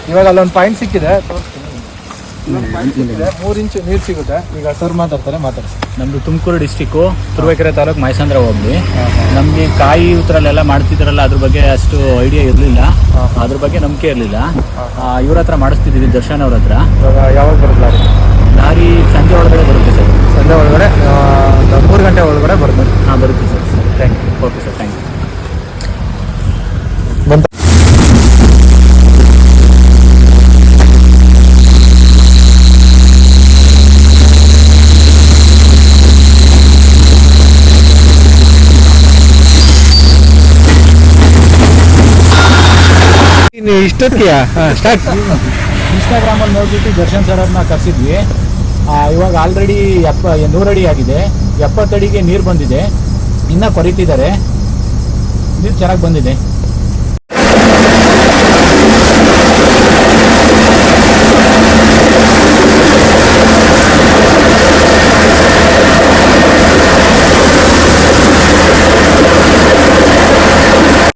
ಇವಾಗ ಅಲ್ಲೊಂದು ಪಾಯಿಂಟ್ ಸಿಕ್ಕಿದೆ, ತೋರಿಸ್ತೀನಿ. 3 ಇಂಚು ನೀರು ಸಿಗುತ್ತೆ. ಈಗ ಸರ್ ಮಾತಾಡ್ಸಿ. ನಮ್ಮದು ತುಮಕೂರು ಡಿಸ್ಟಿಕ್ಕು ತುರುವೇಕೆರೆ ತಾಲೂಕು ಮೈಸಂದ್ರ ಹೋಗ್ಲಿ. ನಮಗೆ ಕಾಯಿ ಉತ್ತರಲ್ಲೆಲ್ಲ ಮಾಡ್ತಿದ್ರಲ್ಲ, ಅದ್ರ ಬಗ್ಗೆ ಅಷ್ಟು ಐಡಿಯಾ ಇರಲಿಲ್ಲ, ಅದ್ರ ಬಗ್ಗೆ ನಂಬಿಕೆ ಇರಲಿಲ್ಲ. ಇವ್ರ ಹತ್ರ ಮಾಡಿಸ್ತಿದ್ದೀವಿ, ದರ್ಶನ್ ಅವ್ರ ಹತ್ರ. ಯಾವಾಗ ಬರುತ್ತೆ ಲಾರಿ? ಸಂಜೆ ಒಳಗಡೆ ಬರುತ್ತೆ ಸರ್. ಸಂಜೆ ಒಳಗಡೆ 3 ಗಂಟೆ ಒಳಗಡೆ ಬರುತ್ತೆ. ಬರುತ್ತೆ sir. Thank you. Okay sir, thank you. ಇಷ್ಟೊತ್ತಿಗೆ ಸ್ಟಾರ್ಟ್. ಇನ್ಸ್ಟಾಗ್ರಾಮಲ್ಲಿ ನೋಡ್ಬಿಟ್ಟು ದರ್ಶನ್ ಸರ್ ಅವ್ರನ್ನ ಕರೆಸಿದ್ವಿ. ಇವಾಗ ಆಲ್ರೆಡಿ 100 ಅಡಿ ಆಗಿದೆ. 70 ಅಡಿಗೆ ನೀರು ಬಂದಿದೆ, ಇನ್ನೂ ಕೊರಿತಿದ್ದಾರೆ. ನೀರು ಚೆನ್ನಾಗಿ ಬಂದಿದೆ.